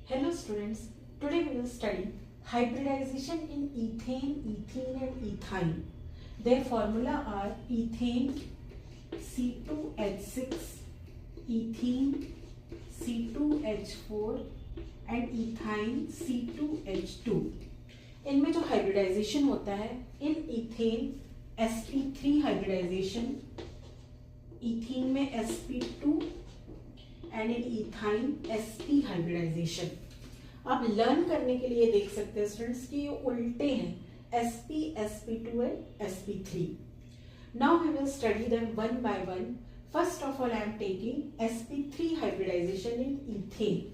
Hello students, today we will study hybridization in ethane, ethene and ethyne. Their formula are ethane C2H6, ethene C2H4 and ethyne C2H2. इनमें जो hybridisation होता है, इन ethane sp3 hybridisation, ethene में sp2 and in ethyne sp hybridization. आप learn करने के लिए देख सकते हैं स्टूडेंट्स कि ये उल्टे हैं, sp, sp2 and sp3. Now we will study them one by one. First of all I am taking sp3 hybridization in ethane.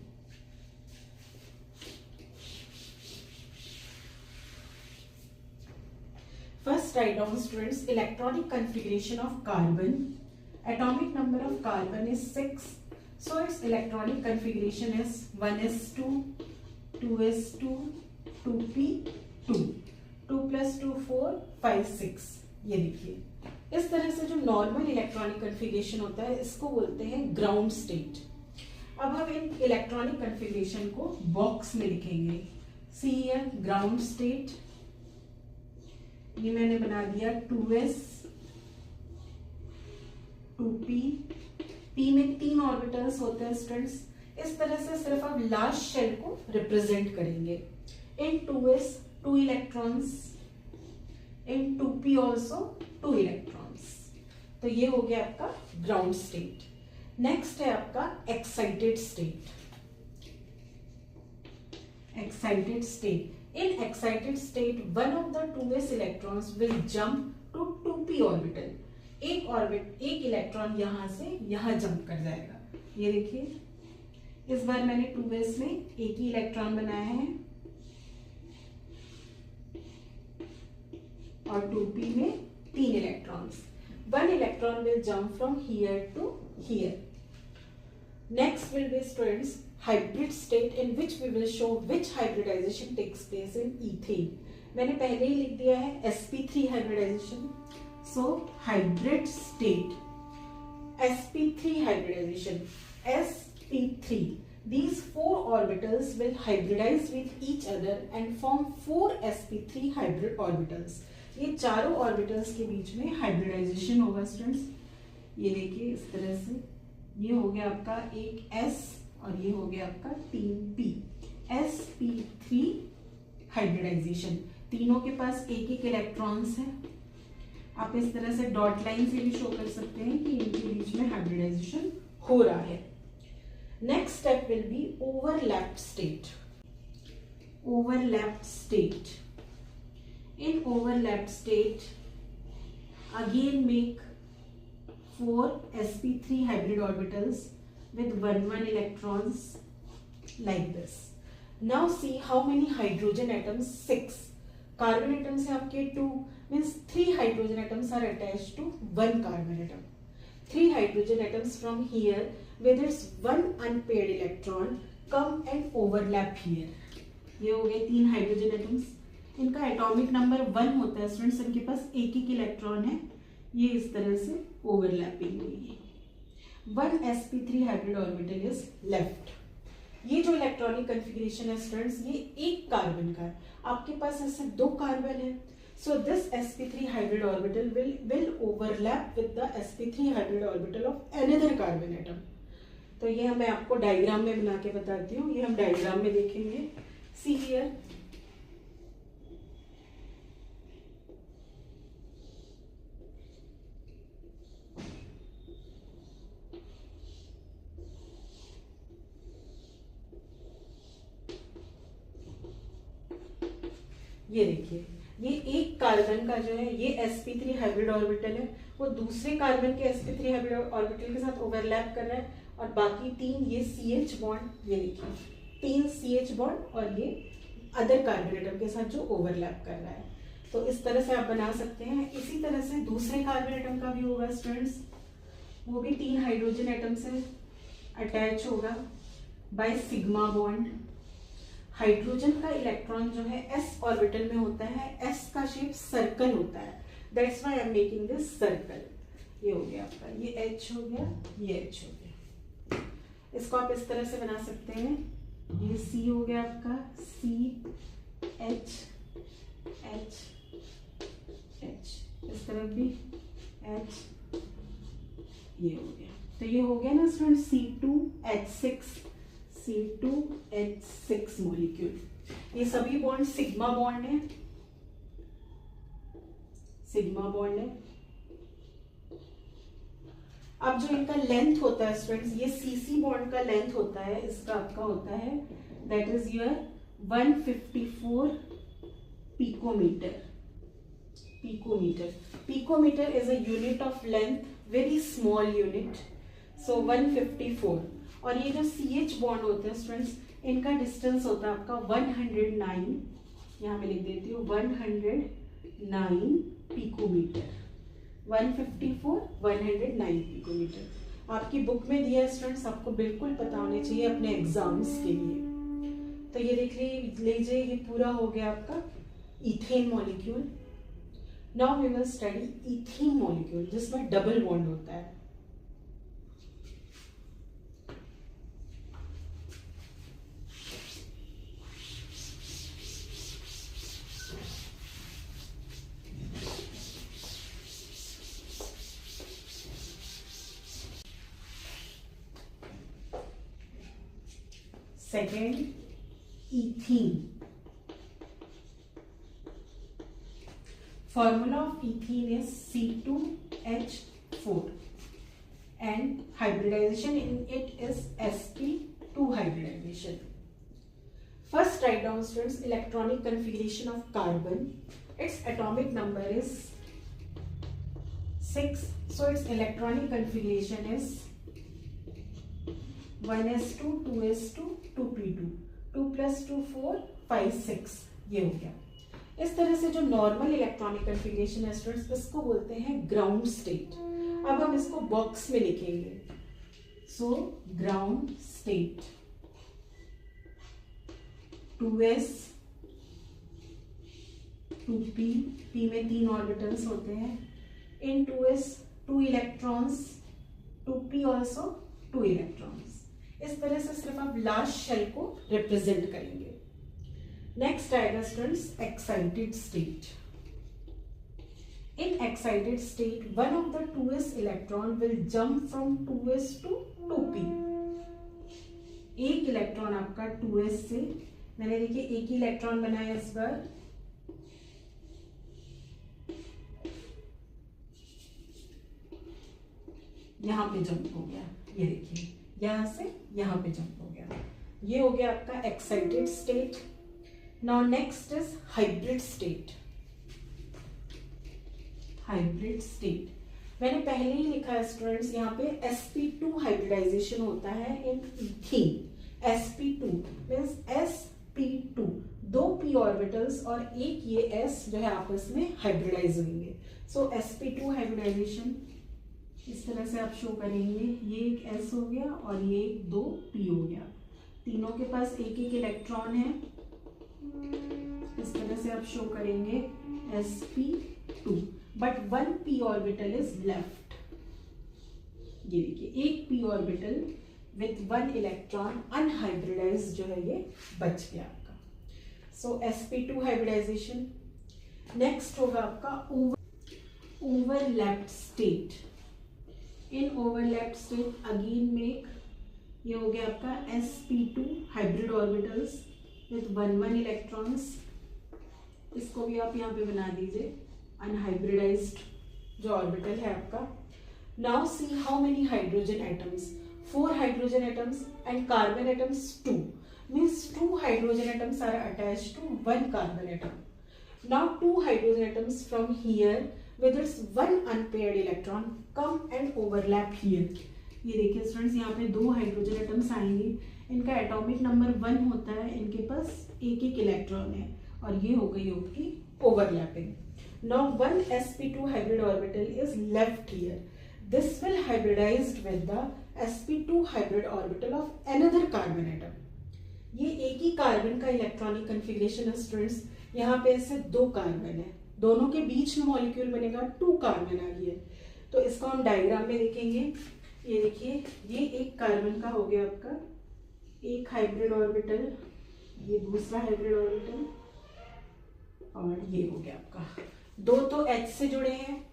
First write down students electronic configuration of carbon. Atomic number of carbon is 6. So its electronic configuration is 1s2, 2s2, 2p2, 2 plus 2 4, 5 6. ये देखिए इस तरह से जो normal electronic configuration होता है इसको बोलते हैं ग्राउंड स्टेट. अब हम इन इलेक्ट्रॉनिक कन्फिग्रेशन को बॉक्स में लिखेंगे. सी हियर ग्राउंड स्टेट, ये मैंने बना दिया 2s, 2p. p में 3 ऑर्बिटल्स होते हैं स्टूडेंट्स. इस तरह से सिर्फ आप लास्ट शेल को रिप्रेजेंट करेंगे. इन 2s 2 इलेक्ट्रॉन्स, इन 2p ऑल्सो 2 इलेक्ट्रॉन्स. तो ये हो गया आपका ग्राउंड स्टेट. नेक्स्ट है आपका excited state. Excited state, in excited state one of the 2s electrons will jump to 2p orbital. एक इलेक्ट्रॉन यहां से यहां जंप कर जाएगा. ये देखिए इस बार मैंने 2s में एक ही इलेक्ट्रॉन बनाया है और 2p में 3 electrons. One electron will jump from here to here. Next will be students hybrid state in which we will show which hybridization takes place in ethane. मैंने पहले ही लिख दिया है sp3 hybridization. So hybrid state, sp3 hybridization, sp3. These 4 orbitals will hybridize with each other and form 4 sp3 hybrid orbitals. ये चारों orbitals के बीच में hybridization होगा स्टूडेंट्स. ये देखिए इस तरह से ये हो गया आपका एक s और ये हो गया आपका 3p. sp3 hybridisation. तीनों के पास एक एक इलेक्ट्रॉन्स है. आप इस तरह से डॉट लाइन से भी शो कर सकते हैं कि इनके बीच में हाइब्रिडाइजेशन हो रहा है. Next step will be overlapped state. Overlapped state, in overlapped state again make 4 sp3 hybrid orbitals with 1 electrons like this. Now see how many hydrogen atoms? 6. Carbon atoms है आपके 2, means 3 hydrogen atoms are attached to 1 carbon atom. 3 hydrogen atoms from here with its 1 unpaired electron come and overlap here. ये हो गए 3 hydrogen atoms. इनका atomic number 1 होता है students. इनके पास एक एक इलेक्ट्रॉन है. ये इस तरह से ओवरलैपिंग हुई है. 1 sp3 hybrid orbital is left. ये जो इलेक्ट्रॉनिक कन्फिग्रेशन है स्टूडेंट्स, ये एक कार्बन का है. आपके पास ऐसे 2 कार्बन है. So this sp3 hybrid orbital will overlap with the sp3 hybrid orbital of another carbon atom. तो ये मैं आपको डायग्राम में बना के बताती हूँ. ये हम डायग्राम में देखेंगे. सी हियर ये देखिए ये एक कार्बन का जो है ये sp3 हाइब्रिड ऑर्बिटल है, वो दूसरे कार्बन के sp3 हाइब्रिड ऑर्बिटल के साथ ओवरलैप कर रहा है. और बाकी 3 ये CH बॉन्ड, ये देखिए 3 CH बॉन्ड और ये अदर कार्बन एटम के साथ जो ओवरलैप कर रहा है. तो इस तरह से आप बना सकते हैं. इसी तरह से दूसरे कार्बन एटम का भी होगा स्टूडेंट्स. वो भी 3 हाइड्रोजन एटम से अटैच होगा बाय सिग्मा बॉन्ड. हाइड्रोजन का इलेक्ट्रॉन जो है s ऑर्बिटल में होता है. s का शेप सर्कल होता है. That's why I am making this circle. ये हो गया आपका, ये H हो गया, ये H हो गया. इसको आप इस तरह से बना सकते हैं. ये C हो गया आपका, CH H H, इस तरफ भी H, ये हो गया। तो ये हो गया ना स्टूडेंट C2H6, C2H6 मॉलिक्यूल। ये सभी बॉन्ड सिग्मा बॉन्ड है, सिग्मा बॉन्ड है। अब जो इनका लेंथ होता है स्टूडेंट्स, ये CC बॉन्ड का लेंथ होता है, इसका आपका होता है that is your 154 picometer. Picometer is a unit of length, very small unit, so 154। और ये जो CH बॉन्ड होते हैं स्टूडेंट्स, इनका डिस्टेंस होता है आपका 109, यहाँ मैं लिख देती हूँ 109 पिकोमीटर, 154 109 पिकोमीटर। आपकी बुक में दिया है स्टूडेंट्स, आपको बिल्कुल पता होने चाहिए अपने एग्जाम्स के लिए। तो ये देख लीजिए, ये पूरा हो गया आपका ethane molecule. Now we will study ethene molecule, जिसमें डबल बॉन्ड होता है। Second, ethene. Formula of ethene is C2H4 and hybridization in it is sp2 hybridization. First write down students electronic configuration of carbon. Its atomic number is 6. So its electronic configuration is 1s2 2s2 2p2, 2 + 2 4 5 6, ये हो गया। इस तरह से जो normal electronic configuration है students, इसको बोलते हैं ग्राउंड स्टेट। अब हम इसको बॉक्स में लिखेंगे, so ground state 2s 2p, p में 3 ऑर्बिटल्स होते हैं, इन 2s 2 electrons, 2p also 2 electrons. इस तरह से सिर्फ आप लास्ट शेल को रिप्रेजेंट करेंगे। नेक्स्ट आएगा students excited state. In excited state one of the 2s electron will jump from 2s to 2p। एक इलेक्ट्रॉन आपका 2s से, मैंने देखिए एक ही इलेक्ट्रॉन बनाया इस बार, यहां पे जंप हो गया, ये देखिए यहां से यहां पे जंप हो गया, ये हो गया आपका excited state. Now next is hybrid state. Hybrid state मैंने पहले ही लिखा है स्टूडेंट्स, यहाँ पे sp2 हाइब्रिडाइजेशन होता है in ethene. sp2 means sp2, 2 p orbitals और एक ये s जो है आपस में हाइब्रिडाइज होंगे। सो sp2 हाइब्रिडाइजेशन इस तरह से आप शो करेंगे, ये एक S हो गया और ये एक 2 P हो गया, तीनों के पास एक एक इलेक्ट्रॉन है। इस तरह से आप शो करेंगे sp2, but 1 p orbital is left. ये देखिए एक p orbital with 1 electron unhybridised जो है ये बच गया आपका। सो sp2 हाइब्रिडाइजेशन। नेक्स्ट होगा आपका ओवरलैप्ड स्टेट। इन ओवरलैप्ड स्टेट अगेन मेक, ये हो गया आपका sp2 hybrid orbitals with 1 electrons. इसको भी आप यहाँ पे बना दीजिए अनहाइब्रिडाइज्ड जो ऑर्बिटल है आपका। Now see how many hydrogen atoms, 4 hydrogen atoms and carbon atoms 2, means 2 hydrogen atoms are attached to 1 carbon atom. Now 2 hydrogen atoms from here with its 1 unpaired electron come and overlap here. ये देखिए students, यहाँ पे 2 hydrogen atoms आएंगे, इनका atomic number 1 होता है, इनके पास एक एक इलेक्ट्रॉन है और ये हो गई आपकी overlapping. Now 1 sp2 hybrid orbital is left here. This will hybridized with the sp2 hybrid orbital of another carbon atom. ये एक ही कार्बन का इलेक्ट्रॉनिक कन्फिगरेशन है स्टूडेंट्स। यहाँ पे ऐसे 2 कार्बन है, दोनों के बीच में मॉलिक्यूल बनेगा, 2 कार्बन आ गई है। तो इसको हम डायग्राम में देखेंगे। ये देखिए, ये एक कार्बन का हो गया आपका एक हाइब्रिड ऑर्बिटल, ये दूसरा हाइब्रिड ऑर्बिटल, और ये हो गया आपका। दो तो H से जुड़े हैं,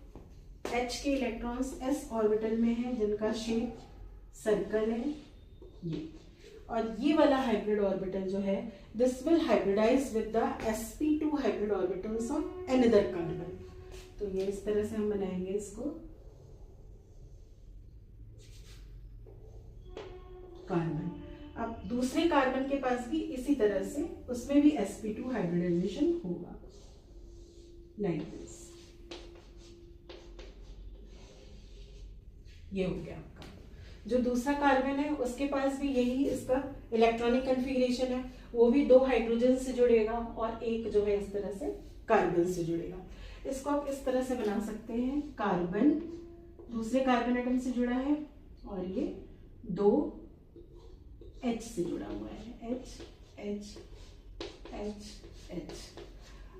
H के इलेक्ट्रॉन्स S ऑर्बिटल में हैं जिनका शेप सर्कल है ये, और ये वाला हाइब्रिड ऑर्बिटल जो है this will hybridize with the sp2 hybrid orbitals of another carbon. तो ये इस तरह से हम बनाएंगे इसको, कार्बन। अब दूसरे कार्बन के पास भी इसी तरह से उसमें भी sp2 हाइब्रिडाइजेशन होगा, लाइक दिस। ये हो गया आपका। जो दूसरा कार्बन है उसके पास भी यही इसका इलेक्ट्रॉनिक कॉन्फ़िगरेशन है, वो भी 2 हाइड्रोजन से जुड़ेगा और एक जो है इस तरह से कार्बन से जुड़ेगा। इसको आप इस तरह से बना सकते हैं, कार्बन दूसरे कार्बन एटम से जुड़ा है और ये 2 H से जुड़ा हुआ है, H H H H।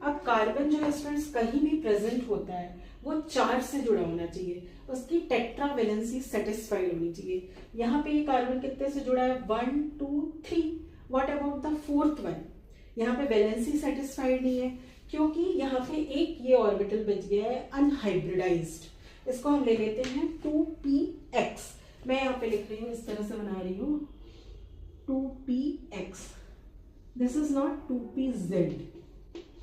अब कार्बन जो है स्टूडेंट्स कहीं भी प्रेजेंट होता है वो चार्ज से जुड़ा होना चाहिए, उसकी टेट्रा वैलेंसी सेटिस्फाइड होनी चाहिए। यहाँ पे ये कार्बन कितने से जुड़ा है, 1 2 3। What about the fourth one, यहाँ पे वैलेंसी सेटिस्फाइड नहीं है क्योंकि यहाँ पे एक ये ऑर्बिटल बच गया है अनहाइब्रिडाइज्ड। इसको हम ले लेते हैं 2px। मैं यहाँ पे लिख रही हूँ, इस तरह से बना रही हूँ 2px। This is not 2pz,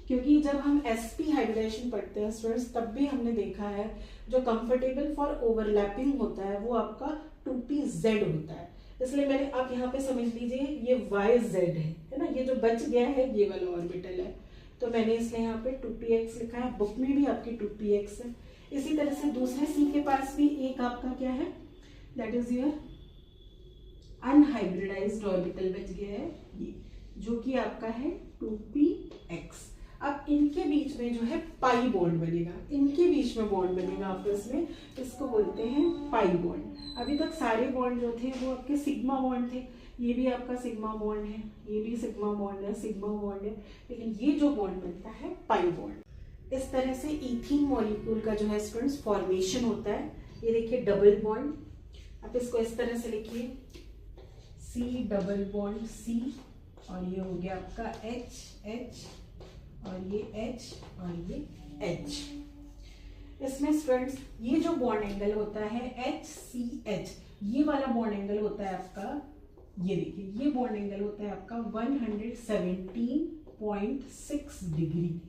क्योंकि जब हम sp हाइब्रिडाइजेशन पढ़ते हैं स्टूडेंट्स तब भी हमने देखा है जो कंफर्टेबल फॉर ओवरलैपिंग होता है वो आपका 2pz होता है। इसलिए मैंने, आप यहाँ पे समझ लीजिए ये yz है ना, ये जो बच गया है ये वाला ऑर्बिटल है, तो मैंने इसलिए यहाँ पे 2px लिखा है। बुक में भी आपकी 2px है। इसी तरह से दूसरे C के पास भी एक आपका क्या है, that is your unhybridised orbital बच गया है ये, जो कि आपका है 2px। अब इनके बीच में जो है पाई बॉन्ड बनेगा, इनके बीच में बॉन्ड बनेगा आपस में, इसको बोलते हैं पाई बॉन्ड। अभी तक सारे बॉन्ड जो थे वो आपके सिग्मा बॉन्ड थे, ये भी आपका सिग्मा बॉन्ड है, ये भी सिग्मा बॉन्ड है, सिग्मा बॉन्ड है, लेकिन ये जो बॉन्ड बनता है पाई बॉन्ड। इस तरह से इथीन मॉलिक्यूल का जो है स्टूडेंट्स फॉर्मेशन होता है। ये देखिए डबल बॉन्ड, आप इसको इस तरह से लिखिए C डबल बॉन्ड C, और ये हो गया आपका H H, और ये H और ये H। इसमें स्टूडेंट्स ये जो बॉन्ड एंगल होता है HCH, ये वाला बॉन्ड एंगल होता है आपका, ये देखिए ये बॉन्ड एंगल होता है आपका 117.6 डिग्री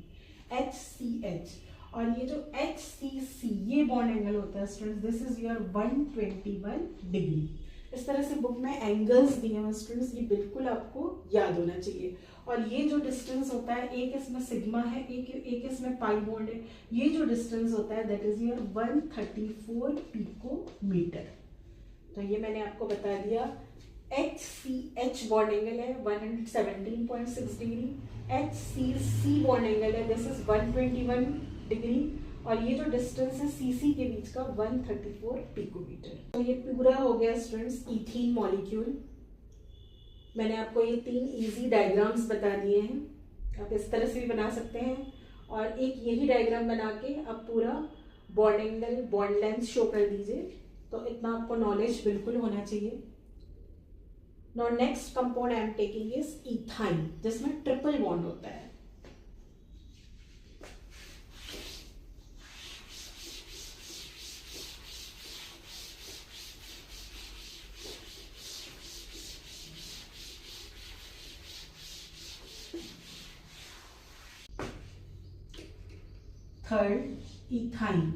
HCH, और ये जो HCC ये बॉन्ड एंगल होता है students, this is your 121 degree. इस तरह से बुक में एंगल्स दिए हैं स्टूडेंट्स, ये बिल्कुल आपको याद होना चाहिए। और ये जो डिस्टेंस होता है, एक इसमें सिग्मा है, एक इसमें पाई बॉन्ड है, ये जो डिस्टेंस होता है दैट इज योर 134 पिकोमीटर। तो ये मैंने आपको बता दिया। HCH बॉन्ड एंगल है 117.6 डिग्री, HCC बॉन्ड एंगल है दिस इज 121 डिग्री, और ये जो डिस्टेंस है CC के बीच का 134 पिकोमीटर। तो ये पूरा हो गया स्टूडेंट्स इथीन मॉलिक्यूल। मैंने आपको ये 3 इजी डायग्राम्स बता दिए हैं, आप इस तरह से भी बना सकते हैं, और एक यही डायग्राम बना के आप पूरा bond angle bond length show कर दीजिए। तो इतना आपको नॉलेज बिल्कुल होना चाहिए। Now next compound I am taking is ethyne, जिसमें ट्रिपल बॉन्ड होता है। Third, ethyne.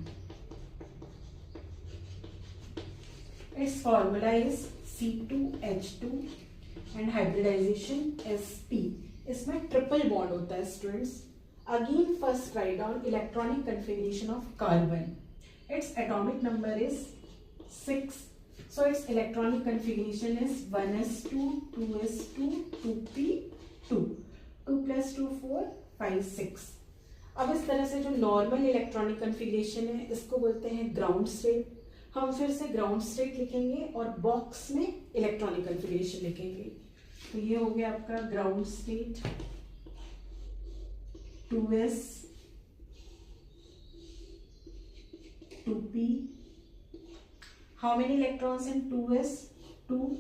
Its formula is C2H2 and hybridization sp। इसमें ट्रिपल बॉन्ड होता है students. Again first write down electronic configuration of carbon. Its atomic number is 6, so its electronic configuration is 1s2 2s2 2p2, 2 + 2 4 5 6। अब इस तरह से जो normal electronic configuration है इसको बोलते हैं ग्राउंड स्टेट। हम फिर से ग्राउंड स्टेट लिखेंगे और बॉक्स में इलेक्ट्रॉनिक कॉन्फ़िगरेशन लिखेंगे। तो ये हो गया आपका ground state 2s 2p। How many electrons in 2s 2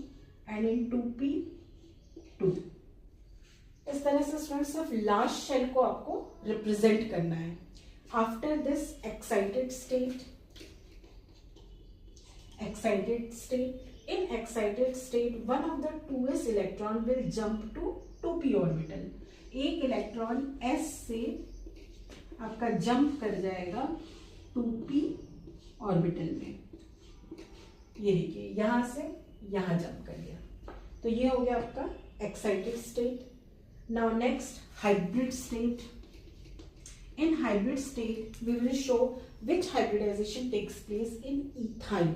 and in 2p 2। इस तरह से स्टूडेंट्स सिर्फ लास्ट शेल को आपको रिप्रेजेंट करना है। After this excited state, in excited state one of the 2s electron will jump to 2p orbital। एक electron s से आपका जंप कर जाएगा 2p ऑर्बिटल में। ये देखिए यहां से यहां जंप कर गया, तो ये हो गया आपका excited state. Now next hybrid state. In hybrid state we will show which hybridization takes place in ethyne.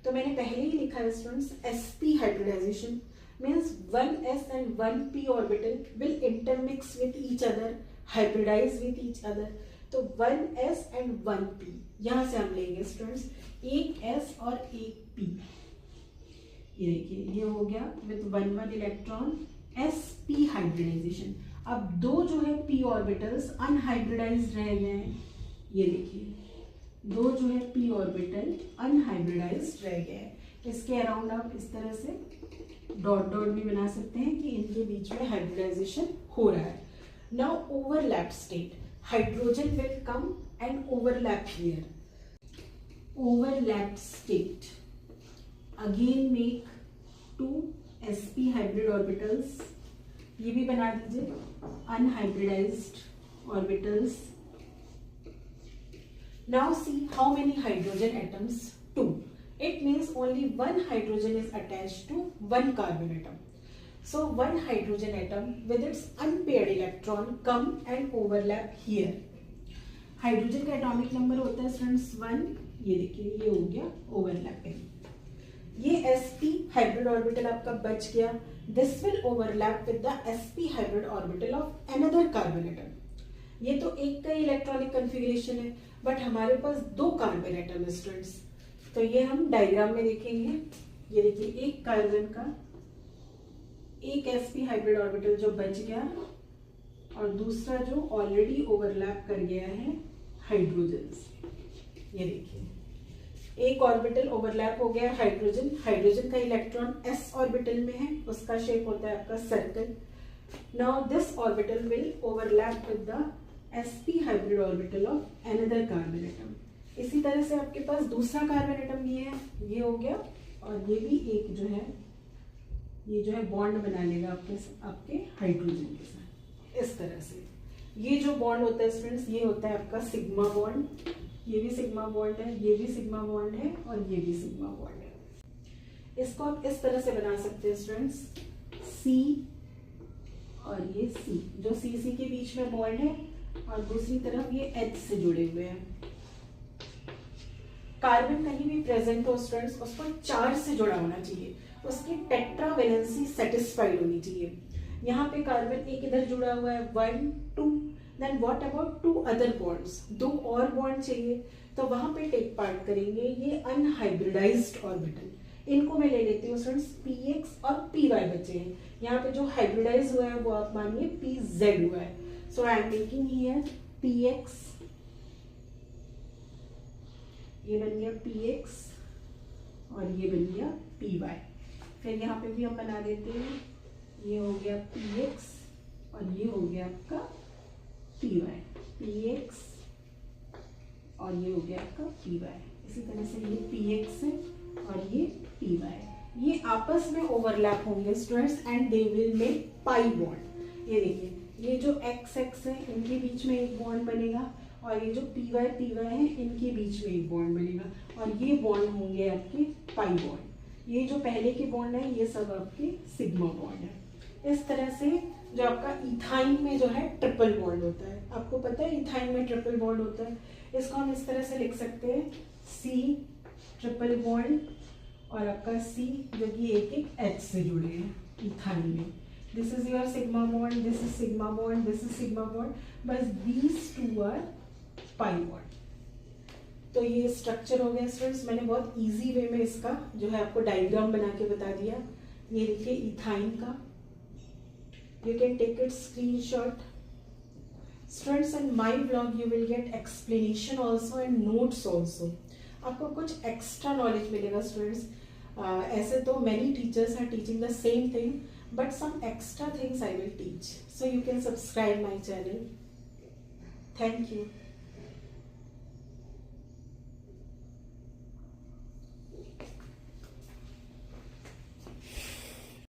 तो मैंने पहले ही लिखा है students, sp hybridization means 1s and 1p orbital will intermix with each other, hybridize with each other। तो 1s and 1p यहां से हम लेंगे स्टूडेंट्स, एक s और एक p। ये देखिए ये हो गया विथ 1 इलेक्ट्रॉन sp हाइब्रिडाइजेशन। अब दो जो है p ऑर्बिटल्स अनहाइब्रिडाइज्ड रह गए हैं। ये देखिए दो जो है p ऑर्बिटल अनहाइब्रिडाइज्ड रह गए हैं। इसके अराउंड आप इस तरह से डॉट डॉट भी बना सकते हैं कि इनके बीच में हाइब्रिडाइजेशन हो रहा है। Now overlap state, hydrogen will come and overlap here. Overlap state again make 2 sp hybrid orbitals. ये भी बना दीजिए unhybridised orbitals. Now see how many hydrogen atoms? 2. It means only one hydrogen is attached to one carbon atom. So one hydrogen atom with its unpaired electron come and overlap here. Hydrogen का atomic number होता है students 1। ये देखिए ये हो गया overlapping. ये sp hybrid orbital आपका बच गया। This will overlap with the sp hybrid orbital of another carbon atom. ये तो एक का इलेक्ट्रॉनिक कन्फिगरेशन है, बट हमारे पास 2 कार्बन एटम है स्टूडेंट्स। तो ये हम डायग्राम में देखेंगे। ये देखिए एक कार्बन का एक sp हाइब्रिड ऑर्बिटल जो बच गया और दूसरा जो ऑलरेडी ओवरलैप कर गया है हाइड्रोजन। ये देखिए एक ऑर्बिटल ओवरलैप हो गया हाइड्रोजन। हाइड्रोजन का इलेक्ट्रॉन s ऑर्बिटल में है, उसका शेप होता है आपका circle. Now this orbital will overlap with the sp hybrid orbital of another carbon atom. इसी तरह से आपके पास दूसरा कार्बन एटम भी है, ये हो गया, और ये भी एक जो है ये जो है बॉन्ड बना लेगा आपके हाइड्रोजन के साथ। इस तरह से ये जो बॉन्ड होता है स्टूडेंट्स, ये होता है आपका सिग्मा बॉन्ड। ये भी सिग्मा बॉन्ड है, ये भी सिग्मा बॉन्ड है, और ये भी सिग्मा बॉन्ड है। इसको आप इस तरह से बना सकते हैं स्टूडेंट्स, C और ये C, जो C के बीच में बॉन्ड है, और दूसरी तरफ ये H से जुड़े हुए हैं। कार्बन कहीं भी प्रेजेंट हो स्टूडेंट्स, उसको चार्ज से जुड़ा होना चाहिए, उसकी टेट्रावेलेंसी सेटिस्फाइड होनी चाहिए। यहाँ पे कार्बन एक इधर जुड़ा हुआ है 1 2, then what about 2 other bonds, 2 और बॉन्ड चाहिए, तो वहां पे टेक पार्ट करेंगे ये अनहाइब्रिडाइज्ड ऑर्बिटल। इनको मैं ले लेती हूँ स्टूडेंट्स, px और py बचे हैं। यहाँ पे जो हाइब्रिडाइज हुआ है वो आप मानिए pz हुआ है। So I am making here px, ये बन गया px और ये बन गया py। फिर यहाँ पे भी हम बना देते हैं, ये हो गया px और ये हो गया आपका py, px और ये हो गया आपका py। इसी तरह से ये px है और ये py, ये आपस में ओवरलैप होंगे students and they will make pi bond. ये देखिए ये जो x x है इनके बीच में एक बॉन्ड बनेगा, और ये जो py है इनके बीच में एक बॉन्ड बनेगा, और ये बॉन्ड होंगे आपके पाई बॉन्ड। ये जो पहले के बॉन्ड है ये सब आपके सिग्मा बॉन्ड है। इस तरह से जो आपका इथाइन में जो है ट्रिपल बॉन्ड होता है, आपको पता है इथाइन में ट्रिपल बॉन्ड होता है। इसको हम इस तरह से लिख सकते हैं, C ट्रिपल बॉन्ड और आपका C जो कि एक H से जुड़े हैं इथाइन में। This is your sigma bond, this is sigma bond, this is sigma bond, बस दीज 2 आर पाई बॉन्ड। तो ये स्ट्रक्चर हो गया स्टूडेंट्स। मैंने बहुत इजी वे में इसका जो है आपको डायग्राम बना के बता दिया। ये देखिए इथाइन का, you can take it screenshot students, and my blog you will get explanation also and notes also। आपको कुछ एक्स्ट्रा नॉलेज मिलेगा स्टूडेंट्स। ऐसे तो many teachers are teaching the same thing, but some extra things I will teach. So you can subscribe my channel. Thank you.